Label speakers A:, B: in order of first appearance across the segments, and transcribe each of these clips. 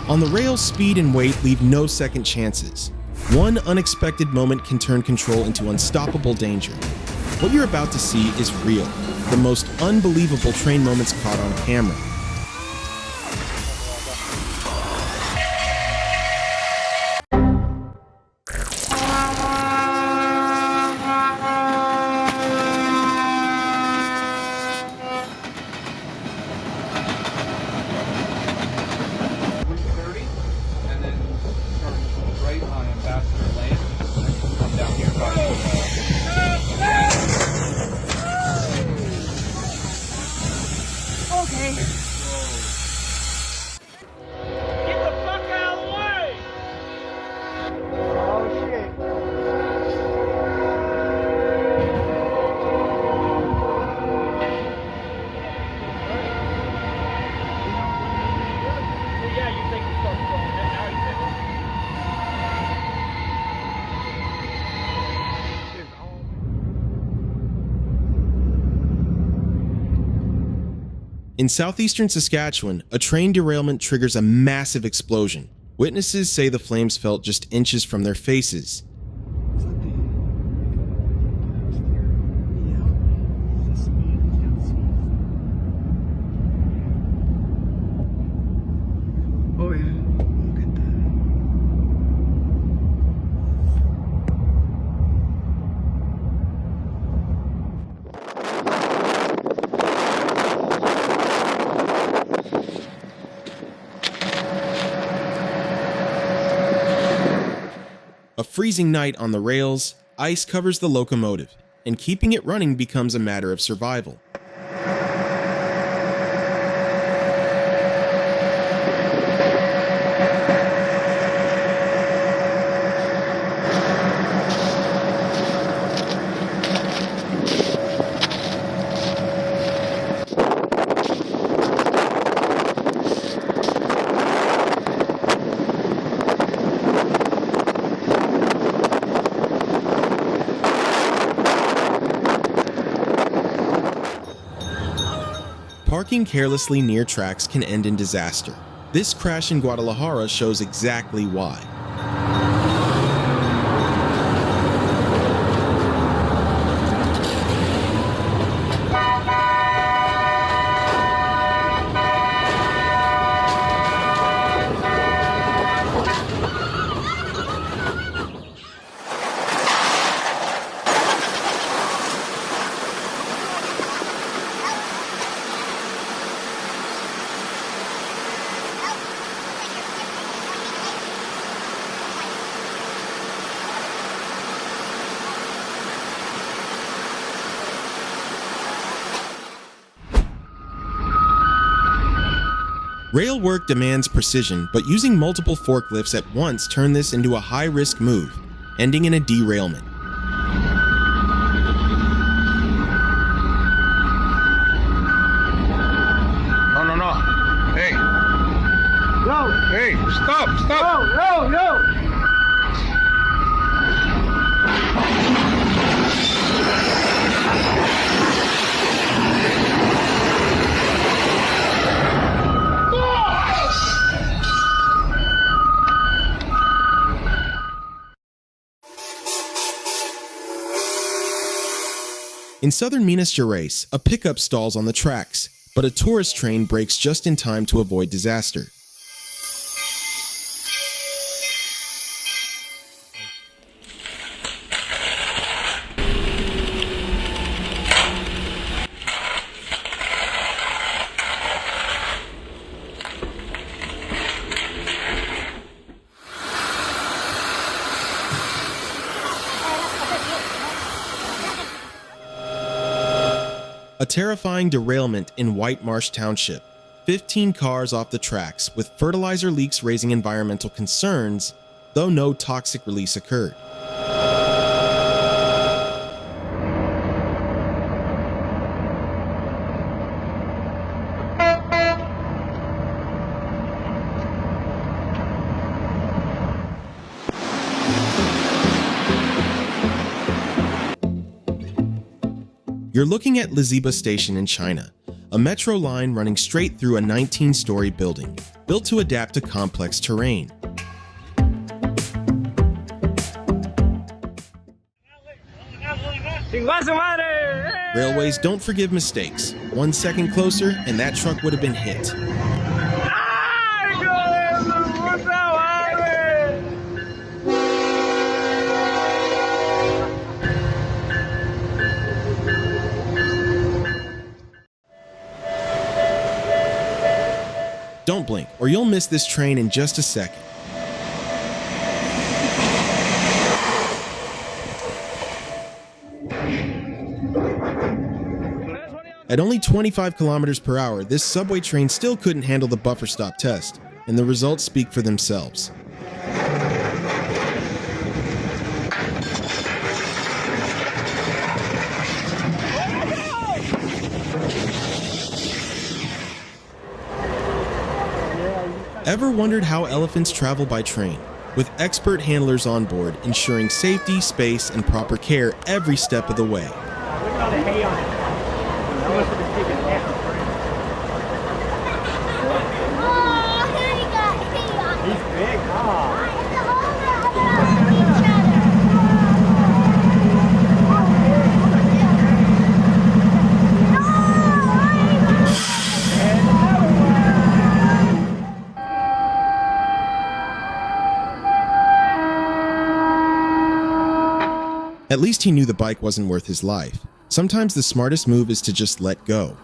A: On the rails, speed and weight leave no second chances. One unexpected moment can turn control into unstoppable danger. What you're about to see is real, the most unbelievable train moments caught on camera. In southeastern Saskatchewan, a train derailment triggers a massive explosion. Witnesses say the flames felt just inches from their faces.
B: Oh yeah, look at that.
A: A freezing night on the rails, ice covers the locomotive, and keeping it running becomes a matter of survival. Parking carelessly near tracks can end in disaster. This crash in Guadalajara shows exactly why. Rail work demands precision, but using multiple forklifts at once turned this into a high-risk move, ending in a derailment.
C: No. Hey.
B: Yo!
C: Hey, stop!
B: Yo!
A: In southern Minas Gerais, a pickup stalls on the tracks, but a tourist train brakes just in time to avoid disaster. A terrifying derailment in White Marsh Township. 15 cars off the tracks, with fertilizer leaks raising environmental concerns, though no toxic release occurred. You're looking at Liziba Station in China, a metro line running straight through a 19-story building, built to adapt to complex terrain. Railways don't forgive mistakes. 1 second closer, and that truck would have been hit. Don't blink, or you'll miss this train in just a second. At only 25 kilometers per hour, this subway train still couldn't handle the buffer stop test, and the results speak for themselves. Ever wondered how elephants travel by train? With expert handlers on board, ensuring safety, space, and proper care every step of the way.
D: Look at all the hay on it. That must have been taken down.
E: Oh, he got hay on it.
D: He's big, huh?
A: At least he knew the bike wasn't worth his life. Sometimes the smartest move is to just let go.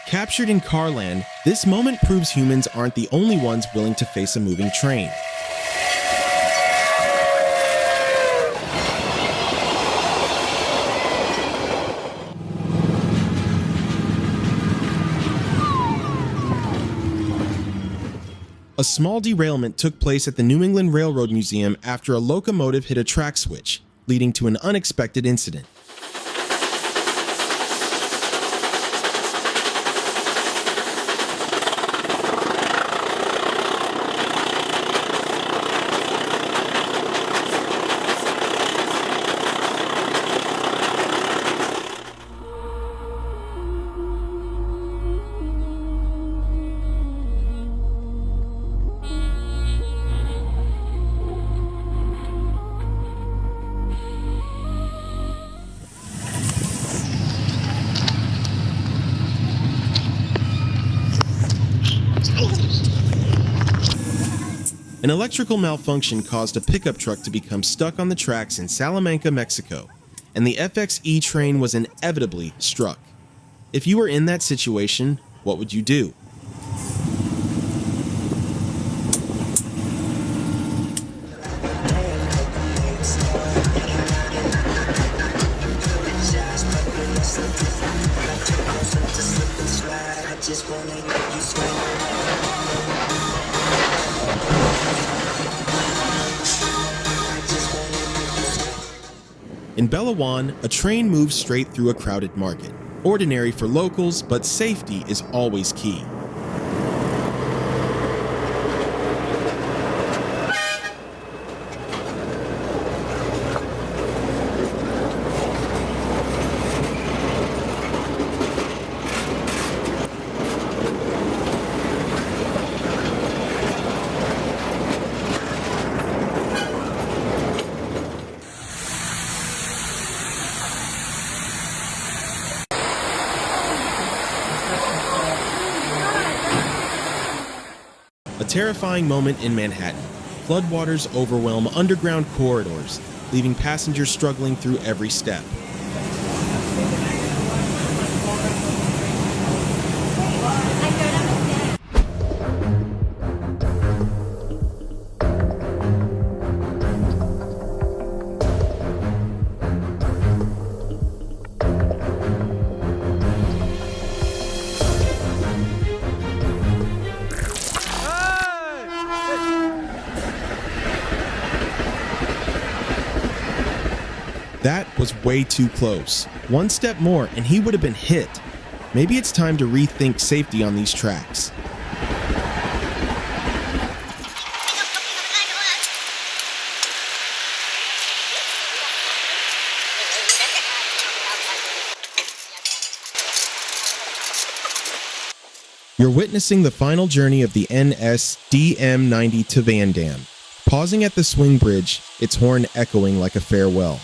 A: Captured in Carland, this moment proves humans aren't the only ones willing to face a moving train. A small derailment took place at the New England Railroad Museum after a locomotive hit a track switch, leading to an unexpected incident. An electrical malfunction caused a pickup truck to become stuck on the tracks in Salamanca, Mexico, and the FXE train was inevitably struck. If you were in that situation, what would you do? In Belawan, a train moves straight through a crowded market. Ordinary for locals, but safety is always key. A terrifying moment in Manhattan. Floodwaters overwhelm underground corridors, leaving passengers struggling through every step. That was way too close. One step more and he would have been hit. Maybe it's time to rethink safety on these tracks. You're witnessing the final journey of the NS DM90 to Van Dam. Pausing at the swing bridge, its horn echoing like a farewell.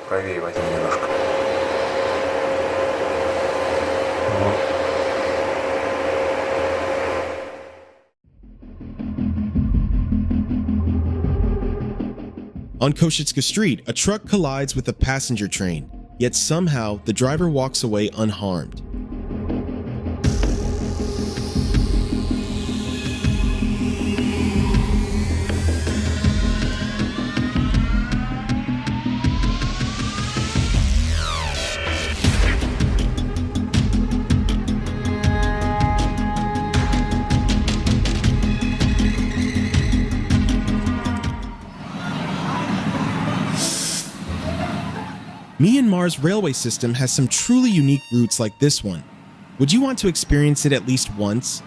C: Правее возьми немножко.
A: On Kościuszka Street, a truck collides with a passenger train, yet somehow the driver walks away unharmed. Myanmar's railway system has some truly unique routes like this one. Would you want to experience it at least once?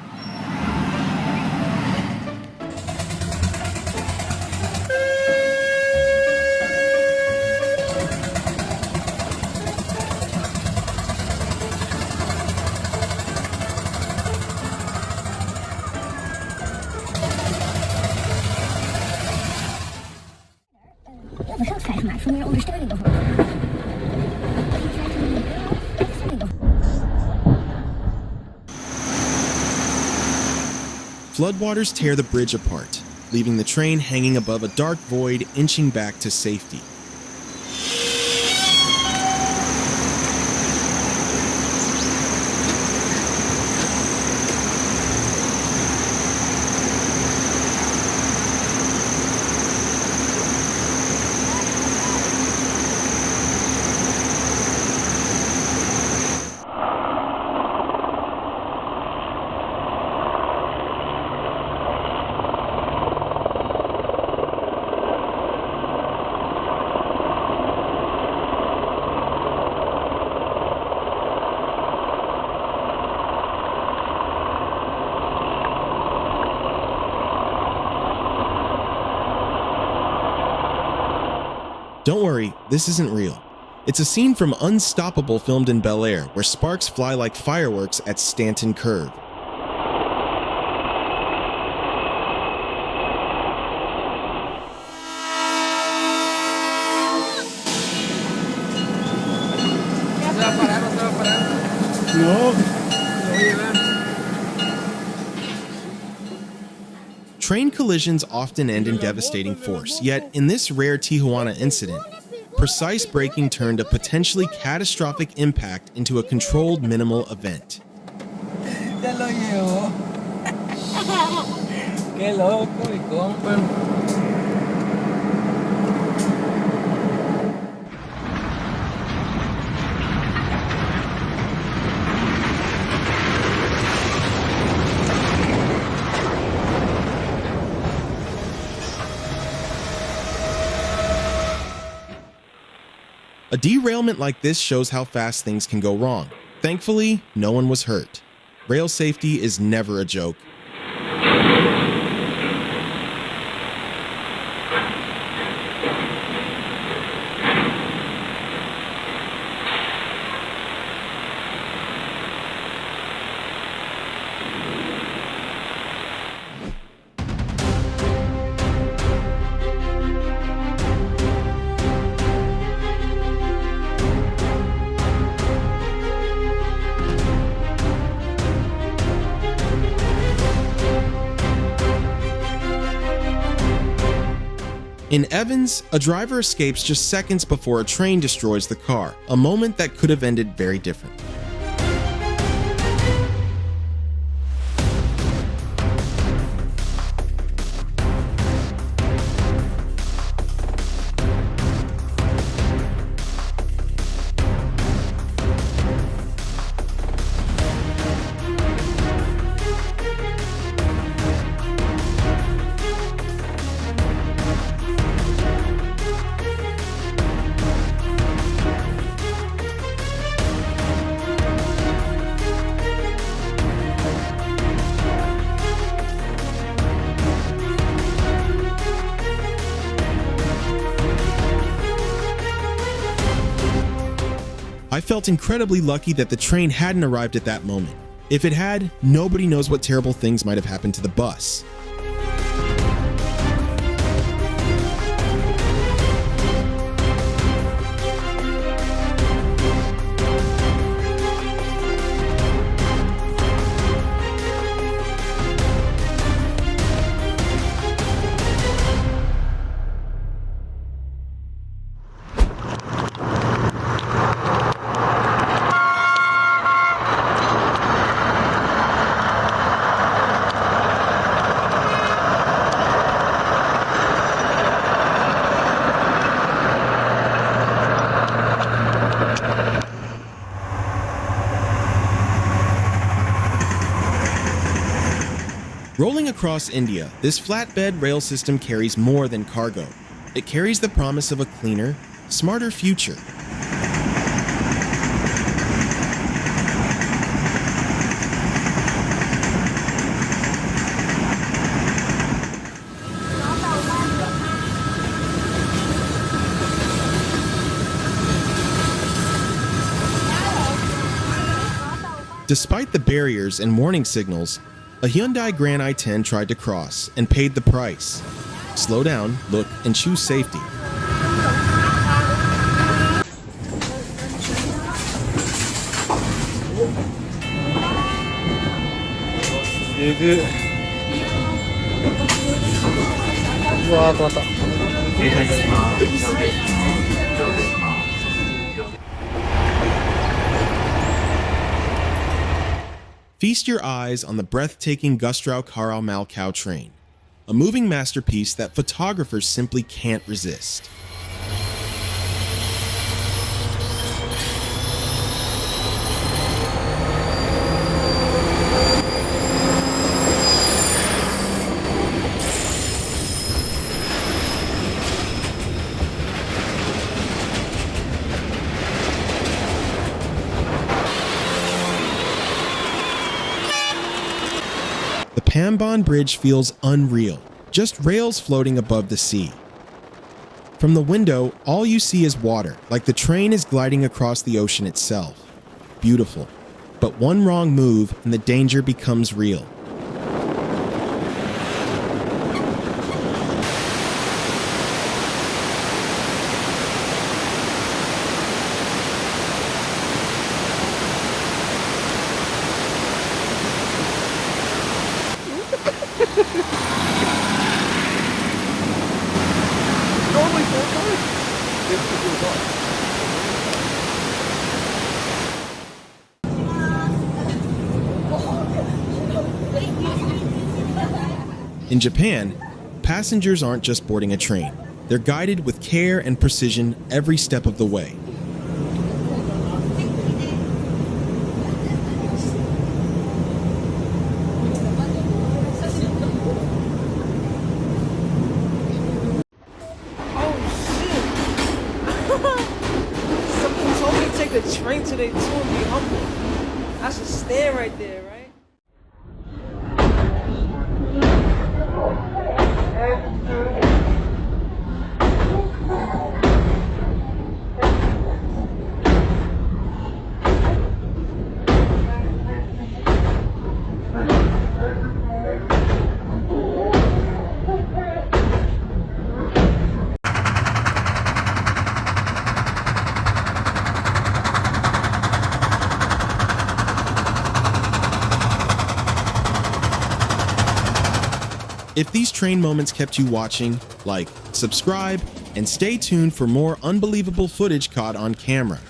A: Floodwaters tear the bridge apart, leaving the train hanging above a dark void, inching back to safety. Don't worry, this isn't real. It's a scene from Unstoppable filmed in Bel Air, where sparks fly like fireworks at Stanton Curve. Train collisions often end in devastating force, yet in this rare Tijuana incident, precise braking turned a potentially catastrophic impact into a controlled minimal event.
F: Ya lo llevó. Qué loco, mi compa.
A: A derailment like this shows how fast things can go wrong. Thankfully, no one was hurt. Rail safety is never a joke. In Evans, a driver escapes just seconds before a train destroys the car, a moment that could have ended very differently. I felt incredibly lucky that the train hadn't arrived at that moment. If it had, nobody knows what terrible things might have happened to the bus. Rolling across India, this flatbed rail system carries more than cargo. It carries the promise of a cleaner, smarter future. Despite the barriers and warning signals, a Hyundai Grand i10 tried to cross and paid the price. Slow down, look, and choose safety. Feast your eyes on the breathtaking Gustrau-Carau-Malchow train, a moving masterpiece that photographers simply can't resist. The Pamban Bridge feels unreal, just rails floating above the sea. From the window, all you see is water, like the train is gliding across the ocean itself. Beautiful. But one wrong move and the danger becomes real. In Japan, passengers aren't just boarding a train. They're guided with care and precision every step of the way.
B: Someone told me to take the train today too and be humble. I should stand right there, right?
A: If these train moments kept you watching, like, subscribe, and stay tuned for more unbelievable footage caught on camera.